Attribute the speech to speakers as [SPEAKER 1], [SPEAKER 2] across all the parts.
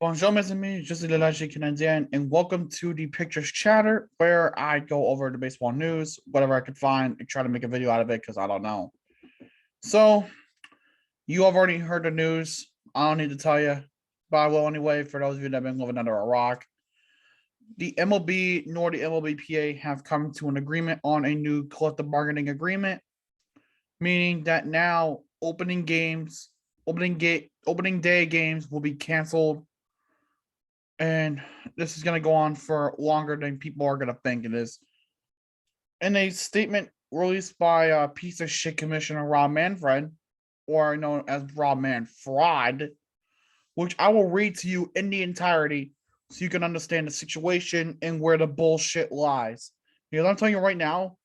[SPEAKER 1] Bonjour, mes amis. Je suis le Lager Canadien, and welcome to the Pictures Chatter, where I go over the baseball news, whatever I could find, and try to make a video out of it because I don't know. So, you have already heard the news. I don't need to tell you, but I will anyway for those of you that have been living under a rock. The MLB nor the MLBPA have come to an agreement on a new collective bargaining agreement, meaning that now opening day games will be canceled, and this is going to go on for longer than people are going to think it is. In a statement released by a piece of shit Commissioner Rob Manfred, or known as Rob Manfred, which I will read to you in the entirety so you can understand the situation and where the bullshit lies. Because I'm telling you right now,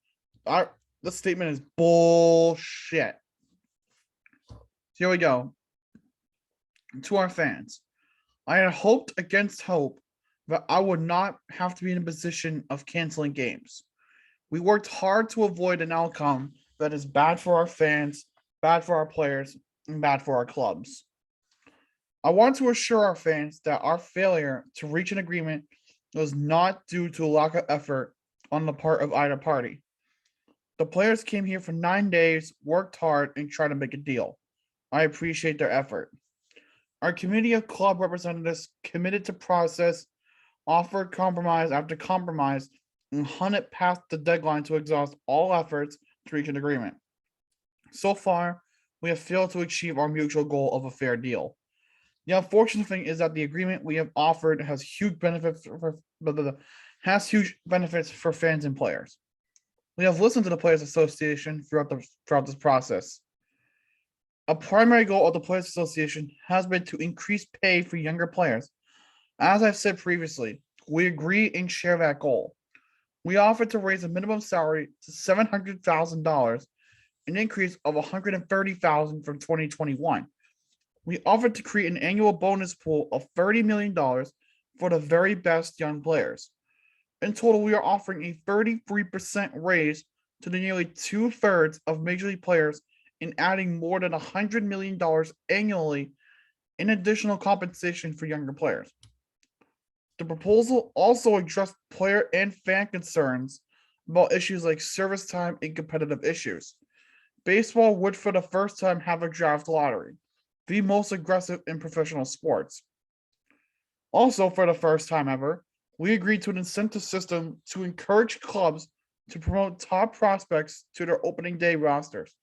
[SPEAKER 1] this statement is bullshit. So here we go. To our fans, I had hoped against hope that I would not have to be in a position of canceling games. We worked hard to avoid an outcome that is bad for our fans, bad for our players, and bad for our clubs. I want to assure our fans that our failure to reach an agreement was not due to a lack of effort on the part of either party. The players came here for 9 days, worked hard, and tried to make a deal. I appreciate their effort. Our committee of club representatives committed to process, offered compromise after compromise, and hunted past the deadline to exhaust all efforts to reach an agreement. So far, we have failed to achieve our mutual goal of a fair deal. The unfortunate thing is that the agreement we have offered has huge benefits for fans and players. We have listened to the Players Association throughout this process. A primary goal of the Players Association has been to increase pay for younger players. As I've said previously, we agree and share that goal. We offered to raise the minimum salary to $700,000, an increase of $130,000 from 2021. We offered to create an annual bonus pool of $30 million for the very best young players. In total, we are offering a 33% raise to the nearly 2/3 of Major League players and adding more than $100 million annually in additional compensation for younger players. The proposal also addressed player and fan concerns about issues like service time and competitive issues. Baseball would for the first time have a draft lottery, the most aggressive in professional sports. Also, for the first time ever, we agreed to an incentive system to encourage clubs to promote top prospects to their opening day rosters.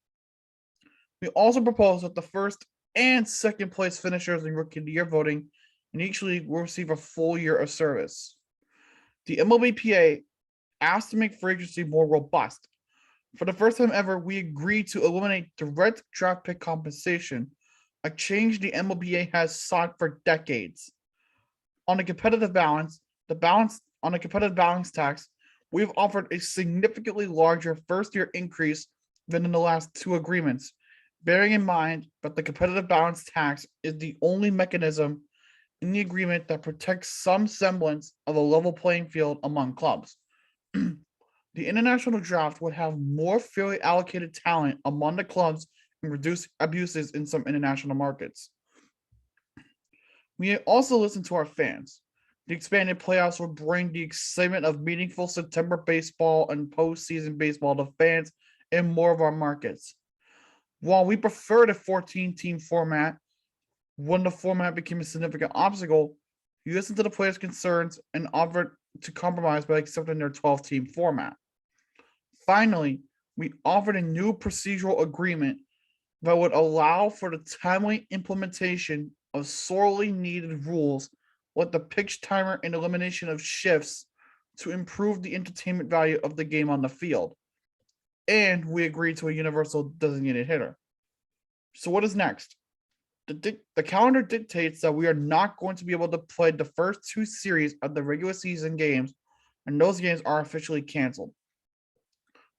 [SPEAKER 1] We also proposed that the first and second place finishers in Rookie of the Year voting in each league will receive a full year of service. The MLBPA asked to make free agency more robust. For the first time ever, we agreed to eliminate direct draft pick compensation, a change the MLBPA has sought for decades. On a competitive balance tax, we've offered a significantly larger first-year increase than in the last two agreements, bearing in mind that the competitive balance tax is the only mechanism in the agreement that protects some semblance of a level playing field among clubs. The international draft would have more fairly allocated talent among the clubs and reduce abuses in some international markets. We also listen to our fans. The expanded playoffs will bring the excitement of meaningful September baseball and postseason baseball to fans in more of our markets. While we prefer the 14-team format, when the format became a significant obstacle, we listened to the players' concerns and offered to compromise by accepting their 12-team format. Finally, we offered a new procedural agreement that would allow for the timely implementation of sorely needed rules like the pitch timer and elimination of shifts to improve the entertainment value of the game on the field. And we agreed to a universal designated hitter. So what is next? The calendar dictates that we are not going to be able to play the first two series of the regular season games, and those games are officially canceled.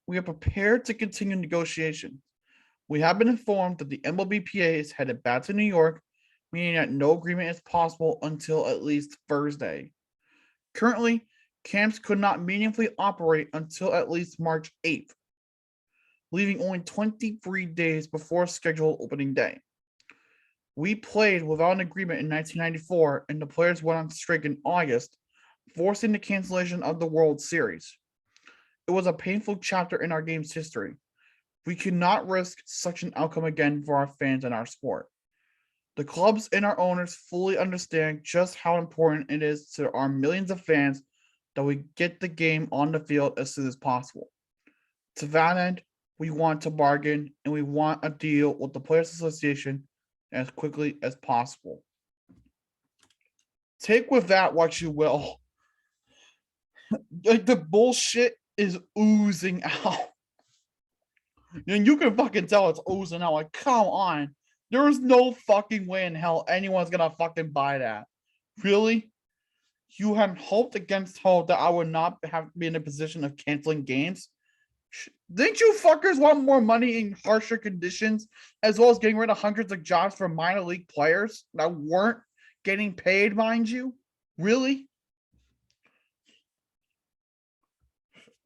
[SPEAKER 1] We are prepared to continue negotiations. We have been informed that the MLBPA is headed back to New York, meaning that no agreement is possible until at least Thursday. Currently, camps could not meaningfully operate until at least March 8th, leaving only 23 days before scheduled opening day. We played without an agreement in 1994, and the players went on strike in August, forcing the cancellation of the World Series. It was a painful chapter in our game's history. We cannot risk such an outcome again for our fans and our sport. The clubs and our owners fully understand just how important it is to our millions of fans that we get the game on the field as soon as possible. To that end, we want to bargain and we want a deal with the Players Association as quickly as possible. Take with that what you will. Like, the bullshit is oozing out. And you can fucking tell it's oozing out. Like, come on. There is no fucking way in hell anyone's gonna fucking buy that. Really? You had hoped against hope that I would not have to be in a position of canceling games? Didn't you fuckers want more money in harsher conditions, as well as getting rid of hundreds of jobs for minor league players that weren't getting paid, mind you? Really?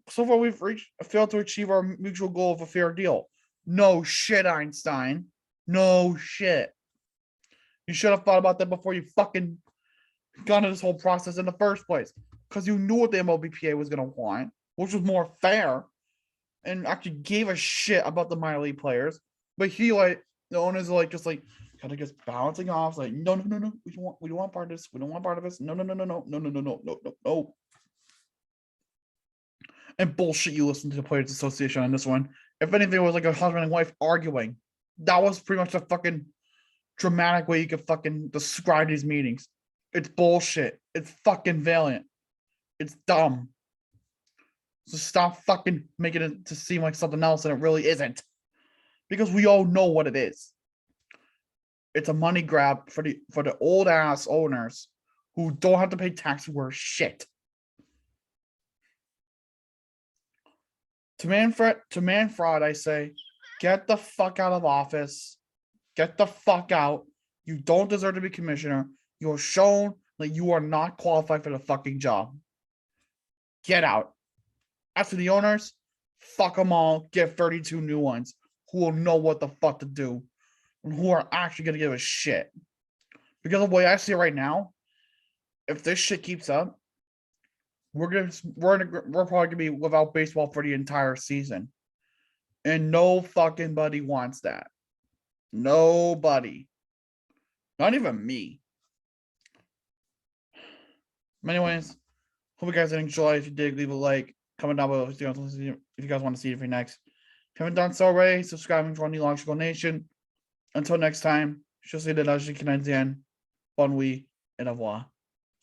[SPEAKER 1] So far, we've failed to achieve our mutual goal of a fair deal. No shit, Einstein. No shit. You should have thought about that before you fucking got into this whole process in the first place. Because you knew what the MLBPA was going to want, which was more fair, and actually gave a shit about the minor league players. But he, like, the owners are like, just like, kind of just balancing off, like, no, we don't want part of this. We don't want part of this. No. And bullshit, you listen to the Players Association on this one. If anything, it was like a husband and wife arguing. That was pretty much the fucking dramatic way you could fucking describe these meetings. It's bullshit. It's fucking valiant. It's dumb. So stop fucking making it to seem like something else and it really isn't. Because we all know what it is. It's a money grab for the old ass owners who don't have to pay tax for shit. To Manfred, I say, get the fuck out of office. Get the fuck out. You don't deserve to be commissioner. You have shown that you are not qualified for the fucking job. Get out. As for the owners, fuck them all. Get 32 new ones who will know what the fuck to do and who are actually going to give a shit. Because of the way I see it right now, if this shit keeps up, we're probably gonna be without baseball for the entire season, and no fucking buddy wants that. Nobody, not even me. Anyways, hope you guys enjoy. If you did, leave a like, comment down below if you guys want to see it for next. If you haven't done so already, subscribe and join the Logical Nation. Until next time, je suis de la Canadienne. Bonne nuit et au revoir.